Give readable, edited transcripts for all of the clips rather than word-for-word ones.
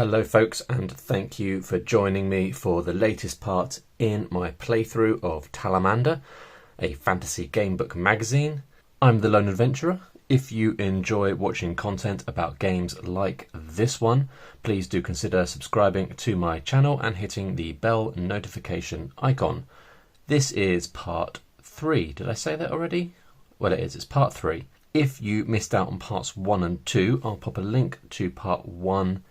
Hello folks, and thank you for joining me for the latest part in my playthrough of Talamander, a fantasy gamebook magazine. I'm the Lone Adventurer. If you enjoy watching content about games like this one, please do consider subscribing to my channel and hitting the bell notification icon. This is part 3. Did I say that already? Well, it is. It's part 3. If you missed out on parts 1 and 2, I'll pop a link to part 1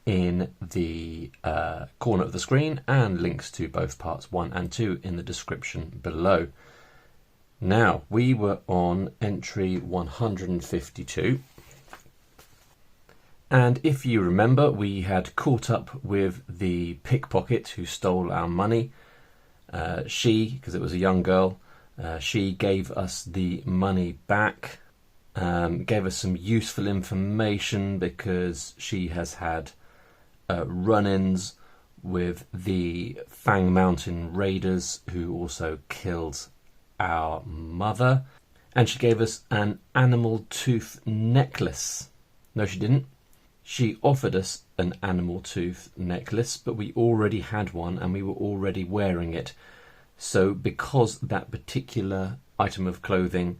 in the corner of the screen and links to both parts 1 and 2 in the description below. Now, we were on entry 152, and if you remember, we had caught up with the pickpocket who stole our money. Because it was a young girl, she gave us the money back, gave us some useful information because she has had run-ins with the Fang Mountain raiders who also killed our mother, and she gave us an animal tooth necklace. No, she didn't. She offered us an animal tooth necklace, but we already had one and we were already wearing it. So because that particular item of clothing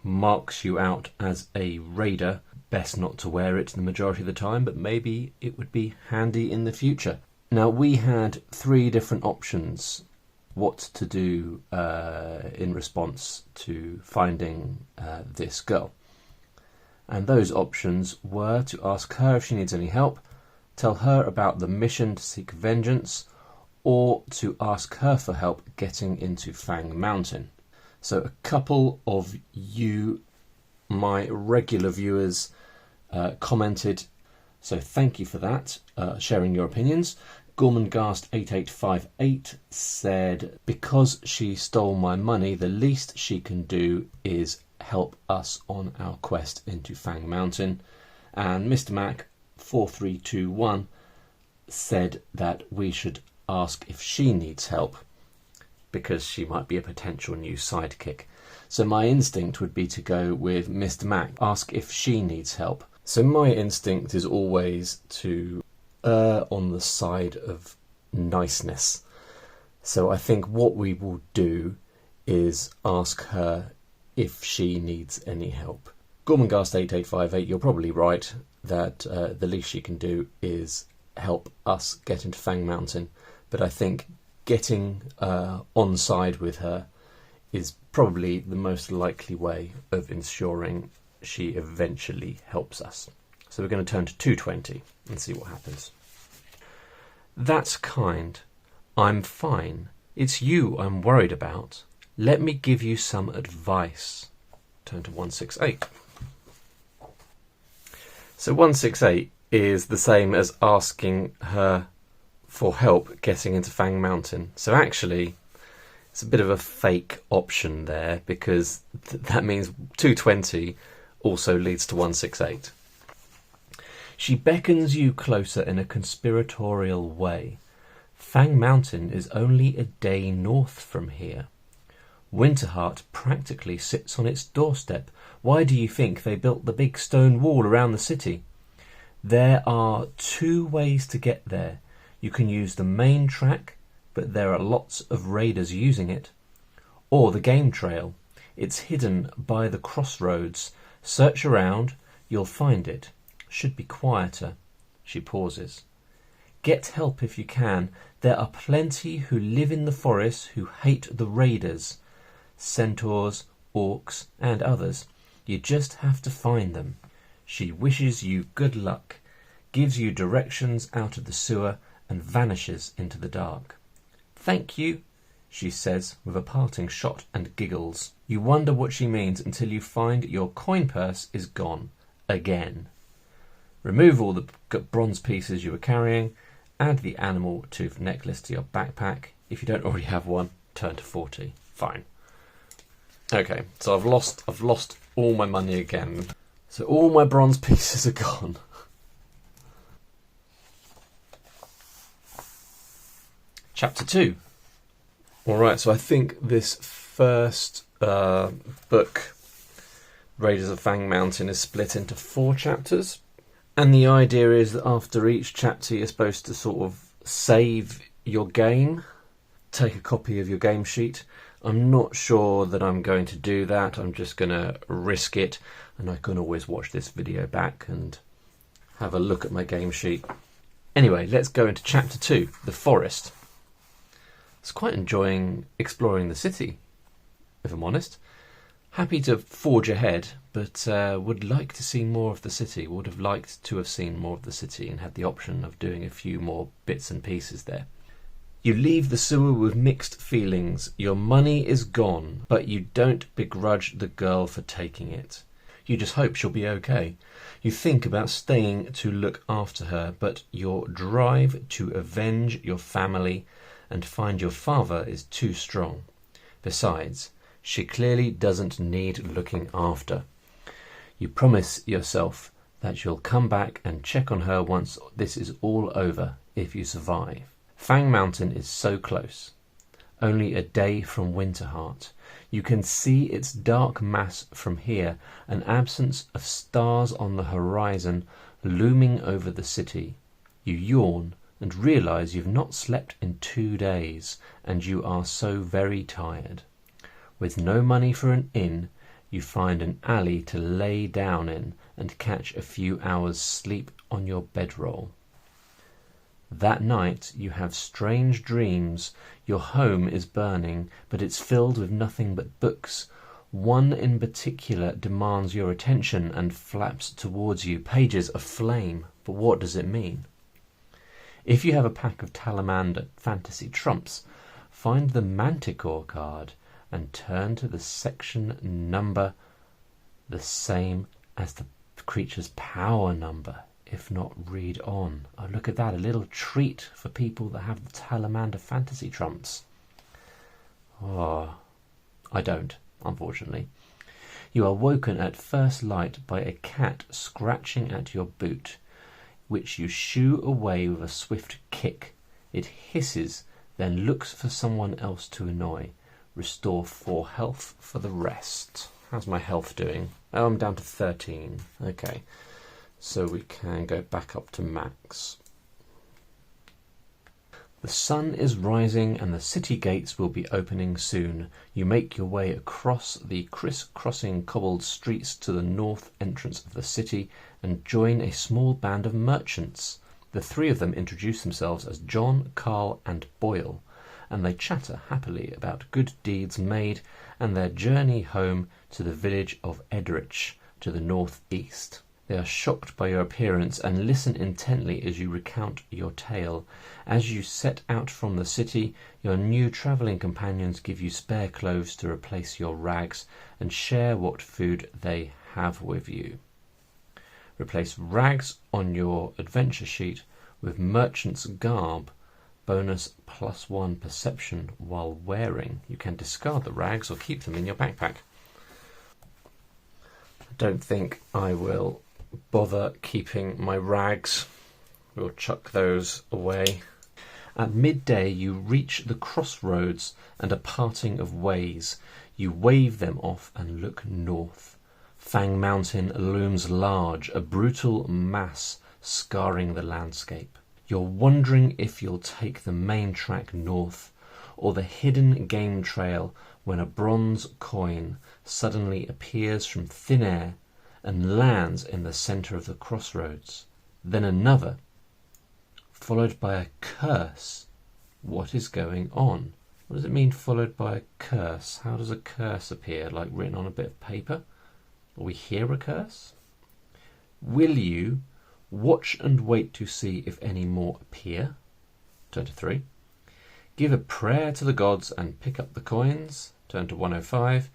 marks you out as a raider, best not to wear it the majority of the time, but maybe it would be handy in the future. Now, we had 3 different options what to do in response to finding this girl. And those options were to ask her if she needs any help, tell her about the mission to seek vengeance, or to ask her for help getting into Fang Mountain. So a couple of you, my regular viewers, commented, so thank you for that, sharing your opinions. Gormangast8858 said, because she stole my money, the least she can do is help us on our quest into Fang Mountain. And Mr. Mac 4321 said that we should ask if she needs help because she might be a potential new sidekick. So my instinct would be to go with Mr. Mac, ask if she needs help. So my instinct is always to err on the side of niceness. So I think what we will do is ask her if she needs any help. Gormangast8858, you're probably right that the least she can do is help us get into Fang Mountain. But I think getting on side with her is probably the most likely way of ensuring she eventually helps us. So we're going to turn to 220 and see what happens. That's kind. I'm fine. It's you I'm worried about. Let me give you some advice. Turn to 168. So 168 is the same as asking her for help getting into Fang Mountain. So actually, it's a bit of a fake option there because that means 220 also leads to 168. She beckons you closer in a conspiratorial way. Fang Mountain is only a day north from here. Winterheart practically sits on its doorstep. Why do you think they built the big stone wall around the city? There are 2 ways to get there. You can use the main track, but there are lots of raiders using it. Or the game trail. It's hidden by the crossroads. Search around, you'll find it. Should be quieter. She pauses. Get help if you can. There are plenty who live in the forest who hate the raiders. Centaurs, orcs, and others. You just have to find them. She wishes you good luck, gives you directions out of the sewer, and vanishes into the dark. Thank you, she says with a parting shot and giggles. You wonder what she means until you find your coin purse is gone. Again. Remove all the bronze pieces you were carrying. Add the animal tooth necklace to your backpack. If you don't already have one, turn to 40. Fine. Okay, so I've lost all my money again. So all my bronze pieces are gone. Chapter 2. Alright, so I think this first book, Raiders of Fang Mountain, is split into 4 chapters. And the idea is that after each chapter you're supposed to sort of save your game, take a copy of your game sheet. I'm not sure that I'm going to do that. I'm just going to risk it, and I can always watch this video back and have a look at my game sheet. Anyway, let's go into chapter 2, the forest. I was quite enjoying exploring the city, if I'm honest. Happy to forge ahead, but would like to see more of the city. Would have liked to have seen more of the city and had the option of doing a few more bits and pieces there. You leave the sewer with mixed feelings. Your money is gone, but you don't begrudge the girl for taking it. You just hope she'll be okay. You think about staying to look after her, but your drive to avenge your family and find your father is too strong. Besides, she clearly doesn't need looking after. You promise yourself that you'll come back and check on her once this is all over, if you survive. Fang Mountain is so close. Only a day from Winterheart. You can see its dark mass from here, an absence of stars on the horizon looming over the city. You yawn and realise you've not slept in 2 days, and you are so very tired. With no money for an inn, you find an alley to lay down in and catch a few hours' sleep on your bedroll. That night you have strange dreams. Your home is burning, but it's filled with nothing but books. One in particular demands your attention and flaps towards you, pages aflame. But what does it mean? If you have a pack of Talamander fantasy trumps, find the Manticore card and turn to the section number the same as the creature's power number. If not, read on. Oh, look at that, a little treat for people that have the Talamander fantasy trumps. Oh, I don't, unfortunately. You are woken at first light by a cat scratching at your boot, which you shoo away with a swift kick. It hisses, then looks for someone else to annoy. Restore 4 health for the rest. How's my health doing? Oh, I'm down to 13. Okay. So we can go back up to max. The sun is rising and the city gates will be opening soon. You make your way across the criss-crossing cobbled streets to the north entrance of the city and join a small band of merchants. The 3 of them introduce themselves as John, Carl and Boyle, and they chatter happily about good deeds made and their journey home to the village of Edrich to the northeast. They are shocked by your appearance and listen intently as you recount your tale. As you set out from the city, your new travelling companions give you spare clothes to replace your rags and share what food they have with you. Replace rags on your adventure sheet with merchant's garb. Bonus +1 perception while wearing. You can discard the rags or keep them in your backpack. I don't think I will bother keeping my rags. We'll chuck those away. At midday you reach the crossroads and a parting of ways. You wave them off and look north. Fang Mountain looms large, a brutal mass scarring the landscape. You're wondering if you'll take the main track north or the hidden game trail when a bronze coin suddenly appears from thin air and lands in the centre of the crossroads. Then another, followed by a curse. What is going on? What does it mean, followed by a curse? How does a curse appear? Like written on a bit of paper? Or we hear a curse? Will you watch and wait to see if any more appear? Turn to 3. Give a prayer to the gods and pick up the coins. Turn to 105.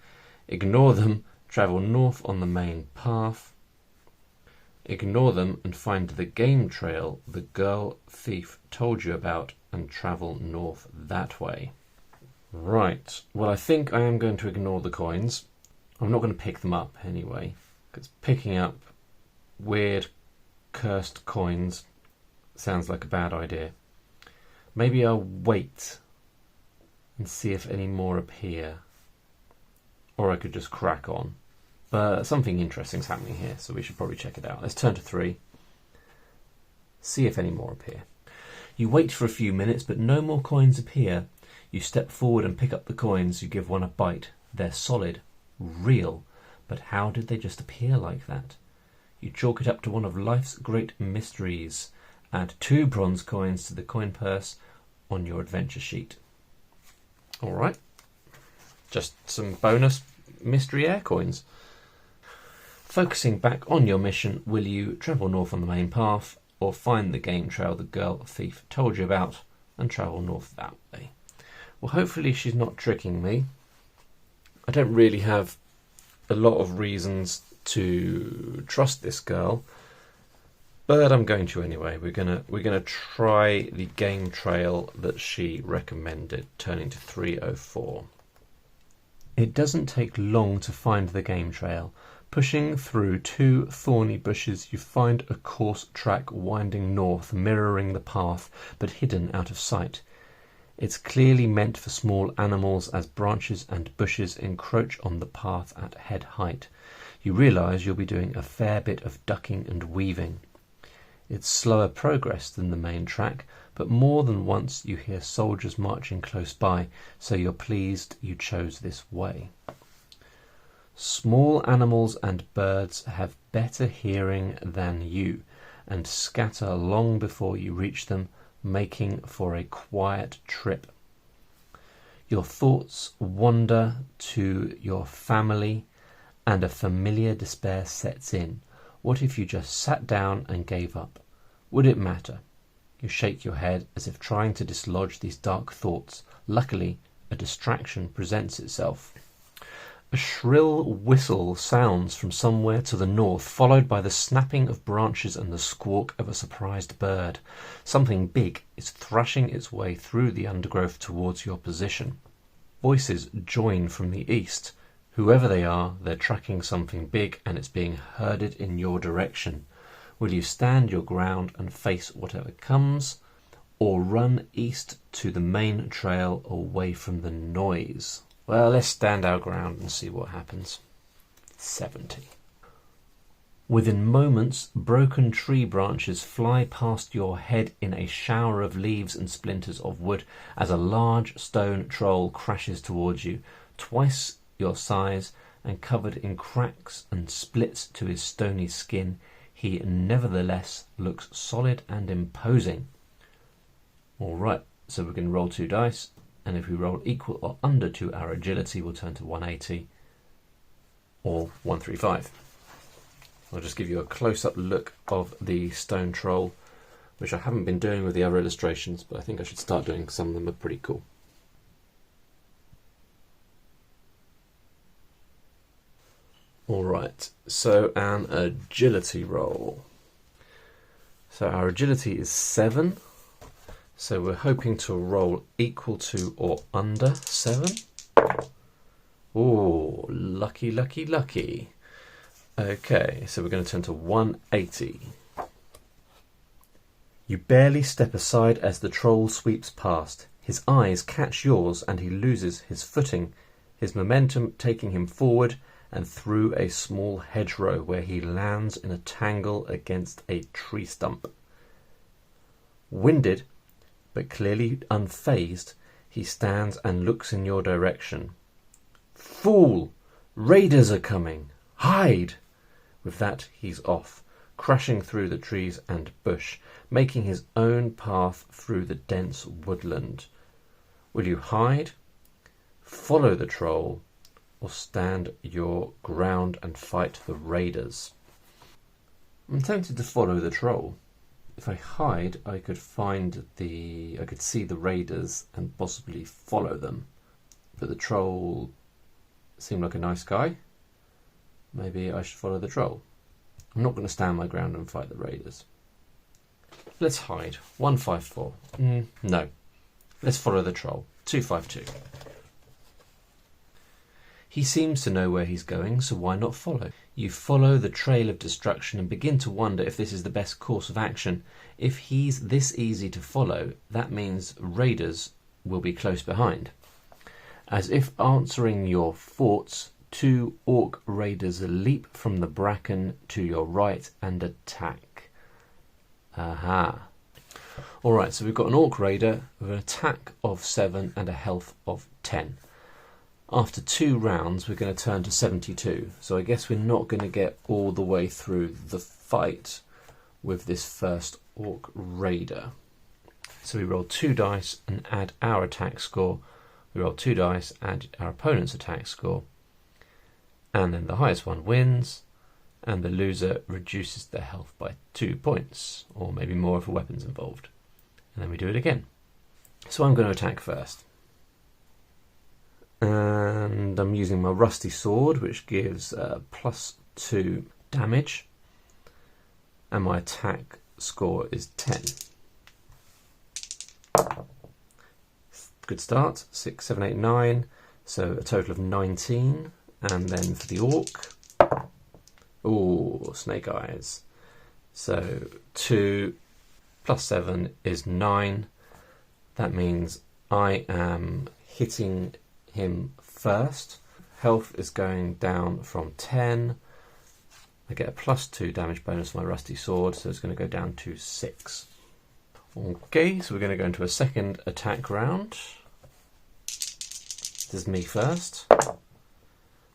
Ignore them. Travel north on the main path. Ignore them and find the game trail the girl thief told you about and travel north that way. Right, well I think I am going to ignore the coins. I'm not going to pick them up anyway, because picking up weird cursed coins sounds like a bad idea. Maybe I'll wait and see if any more appear. Or I could just crack on. But something interesting is happening here, so we should probably check it out. Let's turn to 3. See if any more appear. You wait for a few minutes, but no more coins appear. You step forward and pick up the coins. You give one a bite. They're solid, real, but how did they just appear like that? You chalk it up to one of life's great mysteries. Add 2 bronze coins to the coin purse on your adventure sheet. All right, just some bonus mystery air coins. Focusing back on your mission, will you travel north on the main path or find the game trail the girl thief told you about and travel north that way? Well, hopefully she's not tricking me. I don't really have a lot of reasons to trust this girl, but I'm going to anyway. We're gonna try the game trail that she recommended, turning to 304. It doesn't take long to find the game trail. Pushing through 2 thorny bushes, you find a coarse track winding north, mirroring the path, but hidden out of sight. It's clearly meant for small animals as branches and bushes encroach on the path at head height. You realise you'll be doing a fair bit of ducking and weaving. It's slower progress than the main track, but more than once you hear soldiers marching close by, so you're pleased you chose this way. Small animals and birds have better hearing than you, and scatter long before you reach them, making for a quiet trip. Your thoughts wander to your family, and a familiar despair sets in. What if you just sat down and gave up? Would it matter? You shake your head as if trying to dislodge these dark thoughts. Luckily, a distraction presents itself. A shrill whistle sounds from somewhere to the north, followed by the snapping of branches and the squawk of a surprised bird. Something big is thrashing its way through the undergrowth towards your position. Voices join from the east. Whoever they are, they're tracking something big and it's being herded in your direction. Will you stand your ground and face whatever comes, or run east to the main trail away from the noise? Well, let's stand our ground and see what happens. 70. Within moments, broken tree branches fly past your head in a shower of leaves and splinters of wood as a large stone troll crashes towards you, twice your size and covered in cracks and splits to his stony skin. He nevertheless looks solid and imposing. All right, so we're going to roll 2 dice. And if we roll equal or under to our agility, we'll turn to 180 or 135. I'll just give you a close-up look of the stone troll, which I haven't been doing with the other illustrations, but I think I should start doing. Some of them are pretty cool. Alright, so an agility roll. So our agility is 7. So we're hoping to roll equal to or under 7. Oh, lucky, lucky, lucky. Okay, so we're going to turn to 180. You barely step aside as the troll sweeps past. His eyes catch yours and he loses his footing, his momentum taking him forward and through a small hedgerow where he lands in a tangle against a tree stump. Winded, but clearly unfazed, he stands and looks in your direction. Fool! Raiders are coming! Hide! With that, he's off, crashing through the trees and bush, making his own path through the dense woodland. Will you hide, follow the troll, or stand your ground and fight the raiders? I'm tempted to follow the troll. If I hide, I could see the raiders and possibly follow them. But the troll seemed like a nice guy. Maybe I should follow the troll. I'm not going to stand my ground and fight the raiders. Let's hide. 154. No. Let's follow the troll. 252. He seems to know where he's going, so why not follow? You follow the trail of destruction and begin to wonder if this is the best course of action. If he's this easy to follow, that means raiders will be close behind. As if answering your thoughts, 2 orc raiders leap from the bracken to your right and attack. Aha. Alright, so we've got an Orc Raider with an attack of 7 and a health of 10. After 2 rounds, we're going to turn to 72. So I guess we're not going to get all the way through the fight with this first Orc Raider. So we roll 2 dice and add our attack score. We roll 2 dice, add our opponent's attack score. And then the highest one wins. And the loser reduces their health by 2 points, or maybe more if a weapon's involved. And then we do it again. So I'm going to attack first. And I'm using my rusty sword, which gives +2 damage. And my attack score is 10. Good start. 6, 7, 8, 9. So a total of 19. And then for the Orc... Ooh, snake eyes. So 2 plus 7 is 9. That means I am hitting him first. Health is going down from 10. I get a +2 damage bonus for my rusty sword, so it's going to go down to 6. Okay, so we're going to go into a second attack round. This is me first.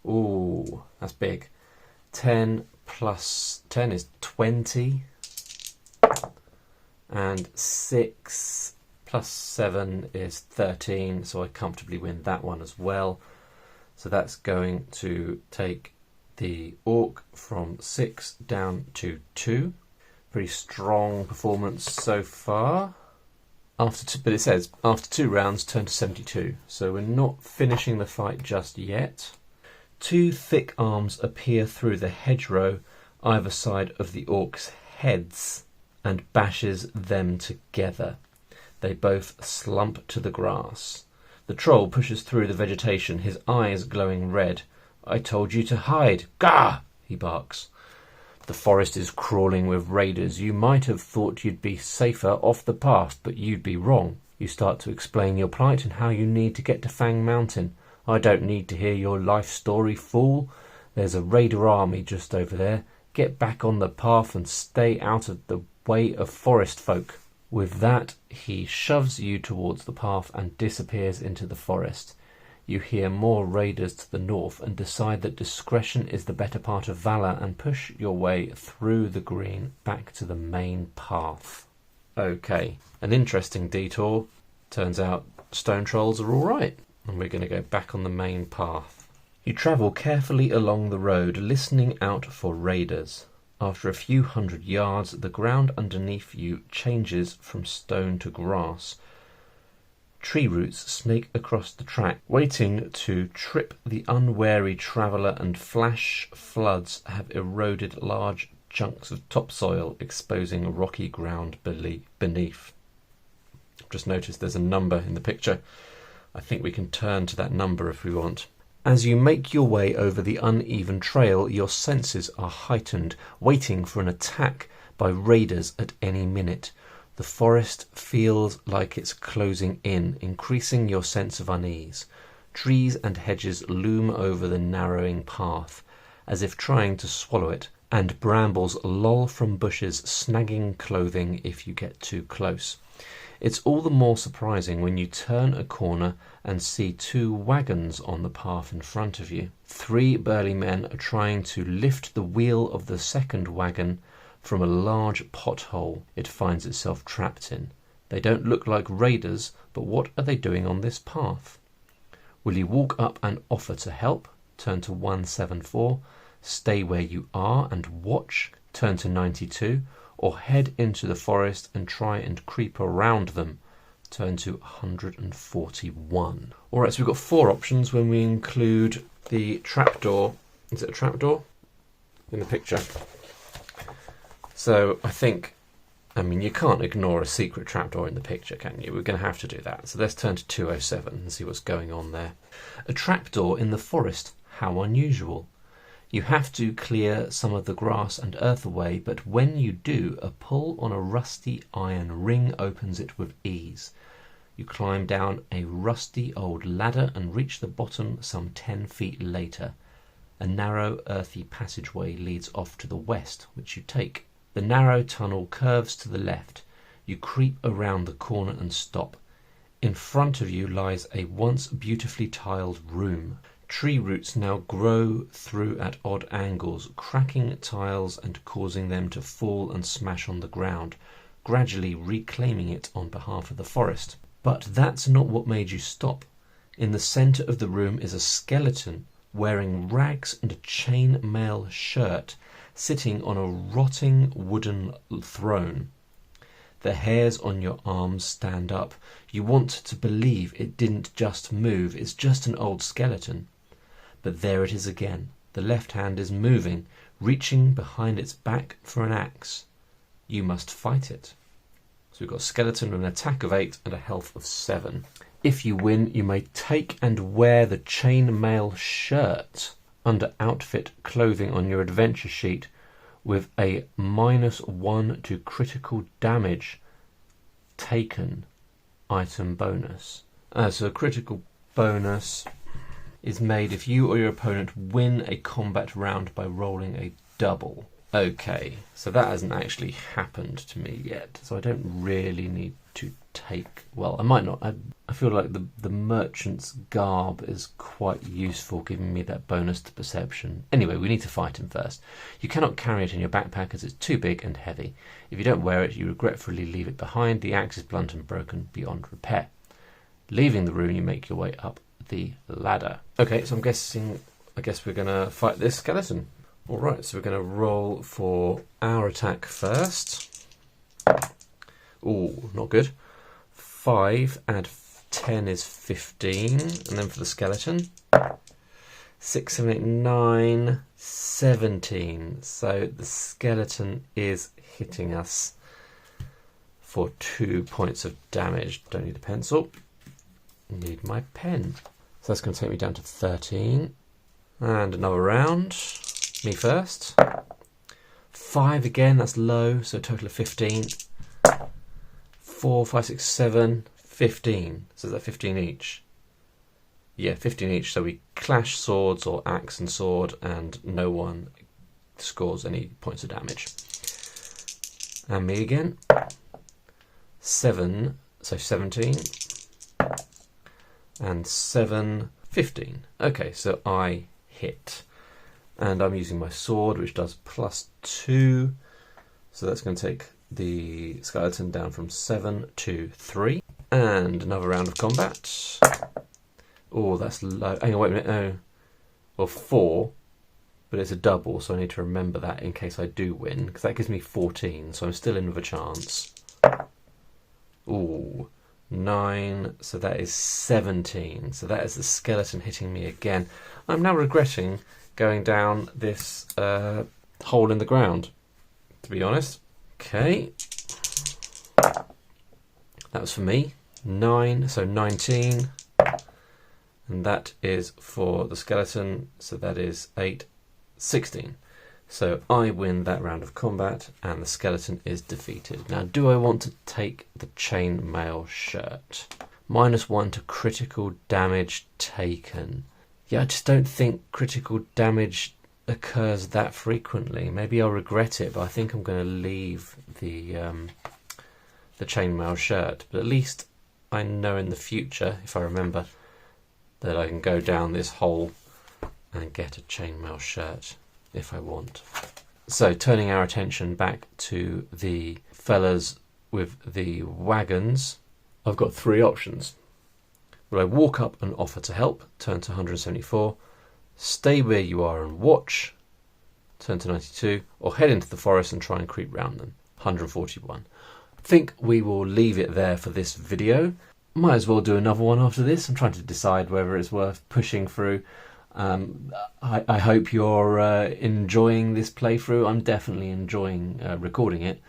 Ooh, that's big. 10 plus 10 is 20, and 6 plus 7 is 13, so I comfortably win that one as well. So that's going to take the Orc from 6 down to 2. Pretty strong performance so far. But it says after 2 rounds turn to 72, so we're not finishing the fight just yet. 2 thick arms appear through the hedgerow either side of the Orc's heads and bashes them together. They both slump to the grass. The Troll pushes through the vegetation, his eyes glowing red. "I told you to hide. Gah!" he barks. "The forest is crawling with raiders. You might have thought you'd be safer off the path, but you'd be wrong." You start to explain your plight and how you need to get to Fang Mountain. "I don't need to hear your life story, fool. There's a raider army just over there. Get back on the path and stay out of the way of forest folk." With that, he shoves you towards the path and disappears into the forest. You hear more raiders to the north and decide that discretion is the better part of valour and push your way through the green back to the main path. Okay, an interesting detour. Turns out stone trolls are alright. And we're going to go back on the main path. You travel carefully along the road, listening out for raiders. After a few hundred yards, the ground underneath you changes from stone to grass. Tree roots snake across the track, waiting to trip the unwary traveller, and flash floods have eroded large chunks of topsoil, exposing rocky ground beneath. Just noticed there's a number in the picture. I think we can turn to that number if we want. As you make your way over the uneven trail, your senses are heightened, waiting for an attack by raiders at any minute. The forest feels like it's closing in, increasing your sense of unease. Trees and hedges loom over the narrowing path, as if trying to swallow it, and brambles loll from bushes, snagging clothing if you get too close. It's all the more surprising when you turn a corner and see 2 wagons on the path in front of you. 3 burly men are trying to lift the wheel of the second wagon from a large pothole it finds itself trapped in. They don't look like raiders, but what are they doing on this path? Will you walk up and offer to help? Turn to 174. Stay where you are and watch? Turn to 92. Or head into the forest and try and creep around them? Turn to 141. Alright, so we've got 4 options when we include the trapdoor. Is it a trapdoor? In the picture. So I mean, you can't ignore a secret trapdoor in the picture, can you? We're going to have to do that. So let's turn to 207 and see what's going on there. A trapdoor in the forest. How unusual. You have to clear some of the grass and earth away, but when you do, a pull on a rusty iron ring opens it with ease. You climb down a rusty old ladder and reach the bottom some 10 feet later. A narrow, earthy passageway leads off to the west, which you take. The narrow tunnel curves to the left. You creep around the corner and stop. In front of you lies a once beautifully tiled room. Tree roots now grow through at odd angles, cracking tiles and causing them to fall and smash on the ground, gradually reclaiming it on behalf of the forest. But that's not what made you stop. In the centre of the room is a skeleton wearing rags and a chain-mail shirt, sitting on a rotting wooden throne. The hairs on your arms stand up. You want to believe it didn't just move, it's just an old skeleton. But there it is again. The left hand is moving, reaching behind its back for an axe. You must fight it. So we've got a skeleton with an attack of 8 and a health of 7. If you win, you may take and wear the chainmail shirt under outfit clothing on your adventure sheet with a -1 to critical damage taken item bonus. So a critical bonus is made if you or your opponent win a combat round by rolling a double. Okay, so that hasn't actually happened to me yet, so I don't really need to take... Well, I might not. I feel like the merchant's garb is quite useful, giving me that bonus to perception. Anyway, we need to fight him first. You cannot carry it in your backpack as it's too big and heavy. If you don't wear it, you regretfully leave it behind. The axe is blunt and broken beyond repair. Leaving the room, you make your way up the ladder. Okay, so I guess we're going to fight this skeleton. Alright, so we're going to roll for our attack first. Ooh, not good. 5 and 10 is 15. And then for the skeleton, 6, 7, 8, 9, 17. So the skeleton is hitting us for 2 points of damage. Don't need a pencil. Need my pen. So that's going to take me down to 13. And another round. Me first. 5 again, that's low, so a total of 15. 4, 5, 6, 7, 15. So is that 15 each? Yeah, 15 each. So we clash swords or axe and sword, and no one scores any points of damage. And me again. 7, so 17. And 7, 15. Okay, so I hit. And I'm using my sword, which does +2. So that's going to take the skeleton down from 7 to 3. And another round of combat. Oh, that's low. Hang on, wait a minute. No. Well, 4. But it's a double, so I need to remember that in case I do win. Because that gives me 14, so I'm still in with a chance. Ooh. 9. So that is 17. So that is the skeleton hitting me again. I'm now regretting going down this hole in the ground, to be honest. Okay. That was for me. 9, so 19. And that is for the skeleton, so that is 8, 16. So I win that round of combat, and the skeleton is defeated. Now, do I want to take the chainmail shirt? -1 to critical damage taken. Yeah, I just don't think critical damage occurs that frequently. Maybe I'll regret it, but I think I'm going to leave the chainmail shirt. But at least I know in the future, if I remember, that I can go down this hole and get a chainmail shirt if I want. So, turning our attention back to the fellas with the wagons, I've got 3 options. Will I walk up and offer to help? Turn to 174. Stay where you are and watch? Turn to 92. Or head into the forest and try and creep round them? 141. I think we will leave it there for this video. Might as well do another one after this. I'm trying to decide whether it's worth pushing through. I hope you're enjoying this playthrough. I'm definitely enjoying recording it.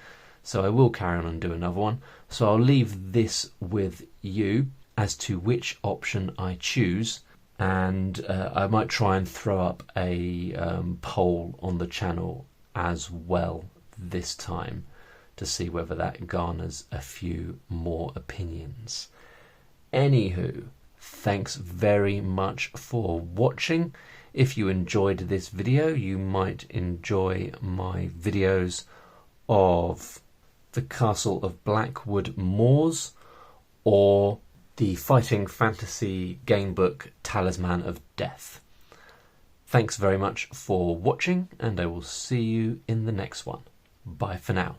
So I will carry on and do another one. So I'll leave this with you as to which option I choose, and I might try and throw up a poll on the channel as well this time to see whether that garners a few more opinions. Anywho, thanks very much for watching. If you enjoyed this video, you might enjoy my videos of the Castle of Blackwood Moors or the fighting fantasy gamebook Talisman of Death. Thanks very much for watching, and I will see you in the next one. Bye for now.